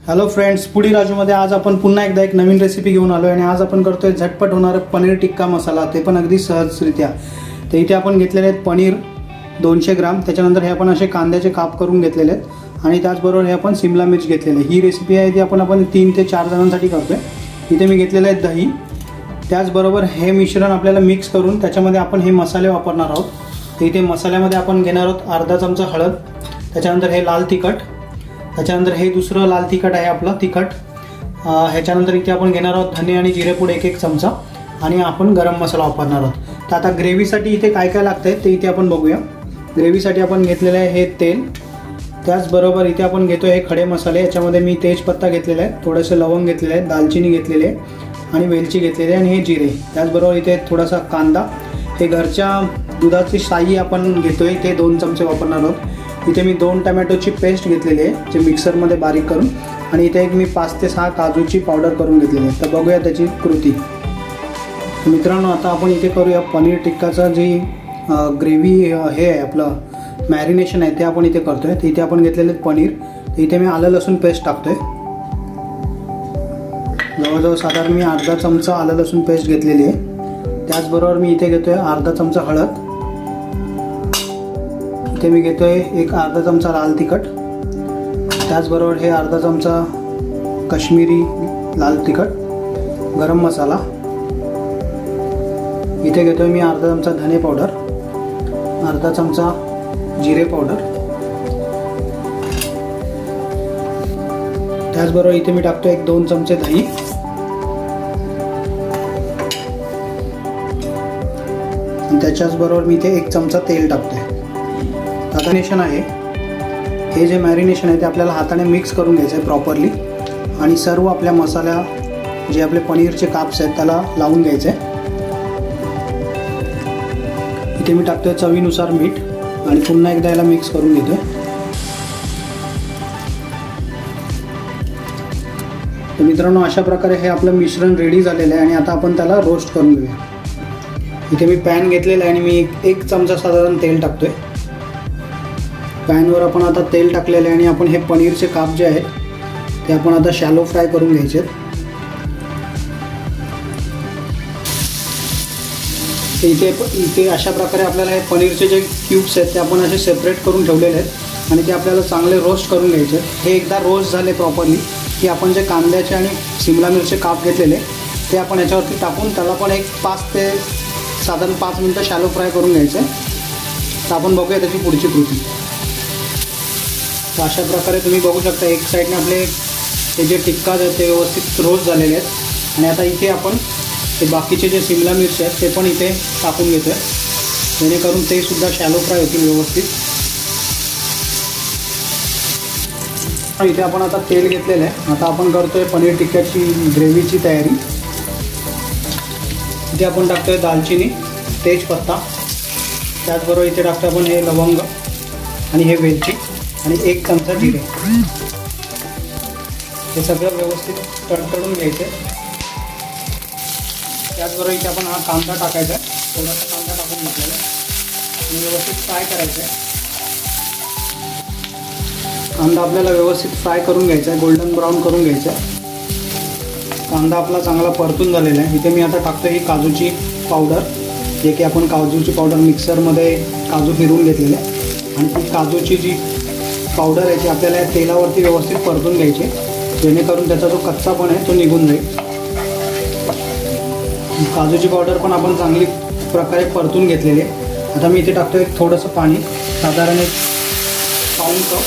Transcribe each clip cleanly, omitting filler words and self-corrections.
Hello friends, foodie राजूमध्ये आज आपण पुन्हा एकदा एक नवीन रेसिपी घेऊन आलो आणि आज आपण करतोय झटपट होणारा पनीर टिक्का मसाला, ते पण अगदी सहजरित्या। तर इथे आपण घेतलेले आहेत पनीर 200 ग्राम, त्याच्यानंतर हे आपण असे कांद्याचे काप करून घेतलेले आहेत आणि त्याचबरोबर हे आपण शिमला मिर्च घेतलेले। ही रेसिपी आहे ती आपण 3 ते 4 जणांसाठी करतोय। इथे मी घेतलेले आहे दही, त्याचबरोबर हे मिश्रण आपल्याला मिक्स करून त्याच्यामध्ये आपण हे मसाले वापरणार आहोत। तर इथे मसाल्यामध्ये आपण घेणार आहोत अर्धा चमचा हळद, त्याच्यानंतर हे लाल तिखट, त्याच्यानंतर हे दुसरं लाल तिखट आहे आपलं तिखट, ह्याच्यानंतर इथे आपण घेणार आहोत धने आणि जिरेपूड 1 चमचा आणि आपण गरम मसाला वापरणार आहोत। तर आता ग्रेव्हीसाठी इथे काय काय लागतंय ते इथे आपण बघूया। ग्रेव्हीसाठी आपण घेतलेलं आहे हे तेल, त्याचबरोबर इथे आपण घेतोय हे खडे मसाले। याच्यामध्ये मी तेजपत्ता घेतलेला आहे, थोडेसे लवंग घेतलेले आहे, दालचिनी घेतलेली आहे आणि वेलची घेतलेली आहे आणि हे जिरे। त्याचबरोबर इथे थोडासा कांदा, हे घरच्या दुधाची साई आपण घेतोय ते 2 चमचे वापरणार आहोत। इथे मी 2 टोमॅटोची पेस्ट घेतलेली आहे जे मिक्सरमध्ये बारीक करून, आणि इथे एक मी 5 ते 6 काजूची पावडर करून घेतलेली आहे। तर बघूया त्याची कृती। मित्रांनो, आता आपण इथे करूया पनीर टिक्काचा जी ग्रेव्ही हे आहे आपलं मॅरिनेशन आहे ते आपण इथे करतोय। तर इथे आपण घेतलेले पनीर, तर इथे मी आलं लसूण पेस्ट टाकतोय। जवळजवळ साधारण मी अर्धा चमचा आलं लसूण पेस्ट घेतलेली आहे। त्याचबरोबर मी इथे घेतोय अर्धा चमचा हळद, इथे मी घेतोय एक अर्धा चमचा लाल तिखट, त्याचबरोबर हे अर्धा चमचा काश्मीरी लाल तिखट, गरम मसाला, इथे घेतोय मी अर्धा चमचा धने पावडर, अर्धा चमचा जिरे पावडर, त्याचबरोबर इथे मी टाकतोय 1-2 चमचे दही, त्याच्याच बरोबर मी इथे 1 चमचा तेल टाकतोय। मॅरिनेशन आहे, हे जे मॅरिनेशन आहे ते आपल्याला हाताने मिक्स करून घ्यायचं आहे प्रॉपरली आणि सर्व आपल्या मसाल्या जे आपले पनीरचे काप्स आहेत त्याला लावून घ्यायचे आहे। इथे मी टाकतोय चवीनुसार मीठ आणि पुन्हा एकदा याला मिक्स करून घेतोय। तर मित्रांनो, अशा प्रकारे हे आपलं मिश्रण रेडी झालेलं आहे आणि आता आपण त्याला रोस्ट करून घेऊया। इथे मी पॅन घेतलेला आहे आणि मी 1 चमचा साधारण तेल टाकतोय। पॅनवर आपण आता तेल टाकलेलं आहे आणि आपण हे पनीरचे काप जे आहेत ते आपण आता शॅलो फ्राय करून घ्यायचे आहेत। इथे अशा प्रकारे आपल्याला हे पनीरचे जे क्यूब्स आहेत ते आपण असे सेपरेट करून ठेवलेले आहेत आणि ते आपल्याला चांगले रोस्ट करून घ्यायचे आहेत। हे एकदा रोस्ट झाले प्रॉपरली की आपण जे कांद्याचे आणि शिमला मिरची काप घेतलेले ते आपण याच्यावरती टाकून त्याला पण 5 ते साधारण 5 मिनिटं शॅलो फ्राय करून घ्यायचे। तर आपण बघूया त्याची पुढची कृती। तर अशा प्रकारे तुम्ही बघू शकता एक साईडने आपले हे जे टिक्का आहेत ते व्यवस्थित रोस्ट झालेले आहेत आणि आता इथे आपण ते बाकीचे जे शिमला मिरची आहेत ते पण इथे टाकून घेतोय जेणेकरून ते सुद्धा शॅलो फ्राय होतील व्यवस्थित। इथे आपण आता तेल घेतलेलं आहे, आता आपण करतोय पनीर टिक्क्याची ग्रेव्हीची तयारी। इथे आपण टाकतोय दालचिनी, तेजपत्ता, त्याचबरोबर इथे टाकतो आपण हे लवंग आणि हे वेलची आणि 1 चमचा जिरे। हे सगळं व्यवस्थित तडतडून घ्यायचं। त्याचबरोबर इथे आपण हा कांदा टाकायचा आहे, थोडासा कांदा टाकून घेतलेला आणि व्यवस्थित फ्राय करायचा आहे। कांदा आपल्याला व्यवस्थित फ्राय करून घ्यायचा आहे, गोल्डन ब्राऊन करून घ्यायचा आहे। कांदा आपला चांगला परतून झालेला आहे। इथे मी आता टाकतो ही काजूची पावडर, जे की आपण काजूची पावडर मिक्सरमध्ये काजू फिरवून घेतलेले आहे आणि ती काजूची जी पावडर आहे ती आपल्याला या तेलावरती व्यवस्थित परतून घ्यायची जेणेकरून त्याचा जो कच्चापण आहे तो निघून जाईल। काजूची पावडर पण आपण चांगली प्रकारे परतून घेतलेली आहे। आता मी इथे टाकतो थोडंसं पाणी, साधारण 1 पाऊण कप,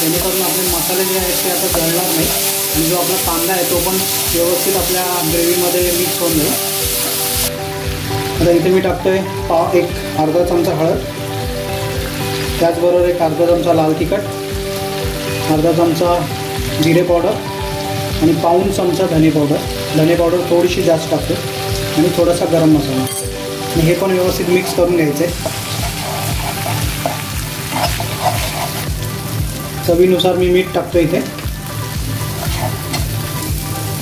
जेणेकरून आपले मसाले जे आहेत ते आता जळणार नाही आणि जो आपला कांदा आहे तो पण व्यवस्थित आपल्या ग्रेव्हीमध्ये मिक्स होऊन जाईल। आता इथे मी टाकतोय अर्धा चमचा हळद, त्याचबरोबर 1 अर्धा चमचा लाल तिखट, अर्धा चमचा जिरे पावडर आणि पाऊण चमचा धने पावडर। धने पावडर थोडीशी जास्त टाकतो आणि थोडासा गरम मसाला, आणि हे पण व्यवस्थित मिक्स करून घ्यायचं आहे। चवीनुसार मी मीठ टाकतो इथे।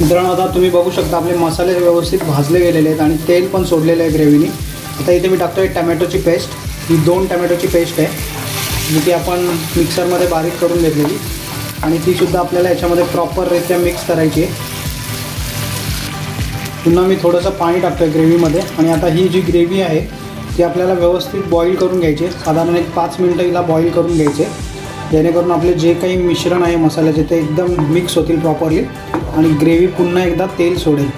मित्रांनो, आता तुम्ही बघू शकता आपले मसाले व्यवस्थित भाजले गेलेले आहेत आणि तेल पण सोडलेलं आहे ग्रेव्हीने। आता इथे मी टाकतोय टोमॅटोची पेस्ट, ही 2 टोमॅटोची पेस्ट आहे जी की आपण मिक्सरमध्ये बारीक करून घेतलेली। आणि ती सुद्धा आपल्याला याच्यामध्ये प्रॉपररित्या मिक्स करायची आहे. पुन्हा मी थोडंसं पाणी टाकतोय ग्रेव्हीमध्ये आणि आता ही जी ग्रेव्ही आहे ती आपल्याला व्यवस्थित बॉईल करून घ्यायची आहे. साधारण एक 5 मिनटं हिला बॉईल करून घ्यायचे, जेणेकरून आपले जे काही मिश्रण आहे मसाल्याचे ते एकदम मिक्स होतील प्रॉपरली आणि ग्रेव्ही पुन्हा एकदा तेल सोडेल.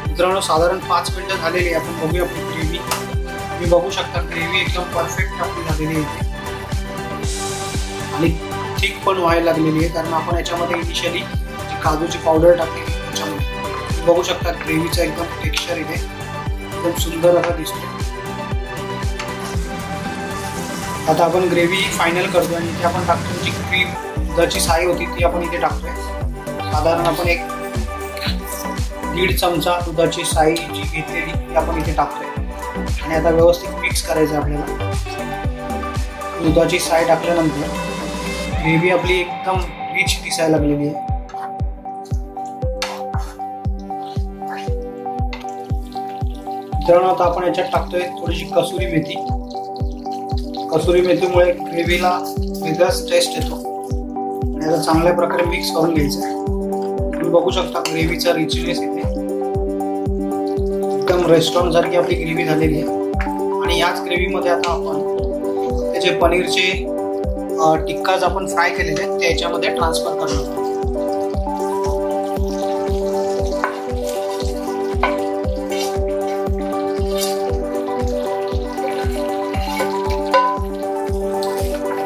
मित्रांनो, साधारण 5 मिनटं झालेली आहे. आपण बघूया आपली ग्रेव्ही. तुम्ही बघू शकता ग्रेव्ही एकदम परफेक्ट आपली झालेली आहे आणि थिक पण व्हायला लागलेली आहे, कारण आपण याच्यामध्ये इनिशियली जी काजूची पावडर टाकलेली त्याच्यामध्ये बघू शकता ग्रेव्हीचा एकदम टेक्स्चर इथे एकदम सुंदर असा दिसतो. आता आपण ग्रेव्ही फायनल करतो आणि इथे आपण टाकतो जी क्रीम दुधाची साय होती ती आपण इथे टाकतोय. साधारण आपण एक 1.5 चमचा दुधाची साय जी घेतलेली ती आपण इथे टाकतोय आणि आता व्यवस्थित मिक्स करायचं आपल्याला. दुधाची साय टाकल्यानंतर ग्रेव्ही आपली एकदम रिच दिसायला लागलेली आहे. मित्रांनो, आता आपण याच्यात टाकतोय थोडीशी कसुरी मेथी. कसुरी मेथीमुळे ग्रेव्हीला वेगळाच टेस्ट येतो आणि याला चांगल्या प्रकारे मिक्स करून घ्यायचं आहे. तुम्ही बघू शकता ग्रेव्हीचा रिचनेस इथे एकदम रेस्टॉरंट सारखी आपली ग्रेव्ही झालेली आहे. आणि याच ग्रेव्हीमध्ये आता आपण त्याचे पनीरचे टिक्काज आपण फ्राय केलेले आहेत ते याच्यामध्ये ट्रान्सफर करणार.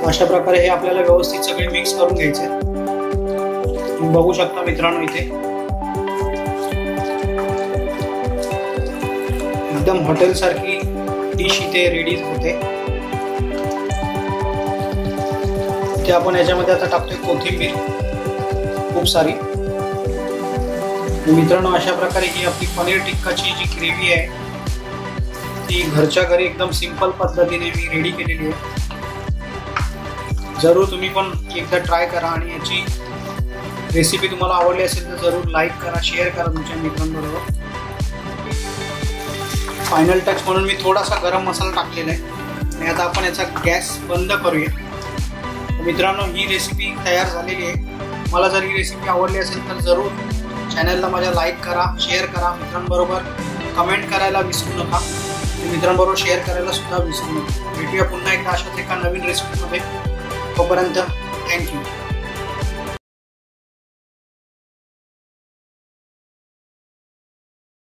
अशा प्रकारे हे आपल्याला व्यवस्थित सगळे मिक्स करून घ्यायचे. तुम्ही बघू शकता मित्रांनो इथे एकदम हॉटेल सारखी डिश इथे रेडी होते. इथे आपण याच्यामध्ये आता टाकतोय कोथिंबीर खूप सारी. मित्रांनो, अशा प्रकारे ही आपली पनीर टिक्काची जी ग्रेव्ही आहे ती घरच्या घरी एकदम सिंपल पद्धतीने मी रेडी केलेली आहे. जरूर तुम्ही पण एकदा ट्राय करा आणि याची रेसिपी तुम्हाला आवडली असेल तर जरूर लाईक करा, शेअर करा तुमच्या मित्रांबरोबर. फायनल टच म्हणून मी थोडासा गरम मसाला टाकलेला आहे आणि आता आपण याचा गॅस बंद करूया. मित्रांनो, ही रेसिपी तयार झालेली आहे. मला जर ही रेसिपी आवडली असेल तर जरूर चॅनलला माझ्या लाईक करा, शेअर करा, मित्रांबरोबर कमेंट करायला विसरू नका, मित्रांबरोबर शेअर करायला सुद्धा विसरू नका. भेटूया पुन्हा एकदा अशाच एका नवीन रेसिपीमध्ये. तोपर्यंत थँक्यू.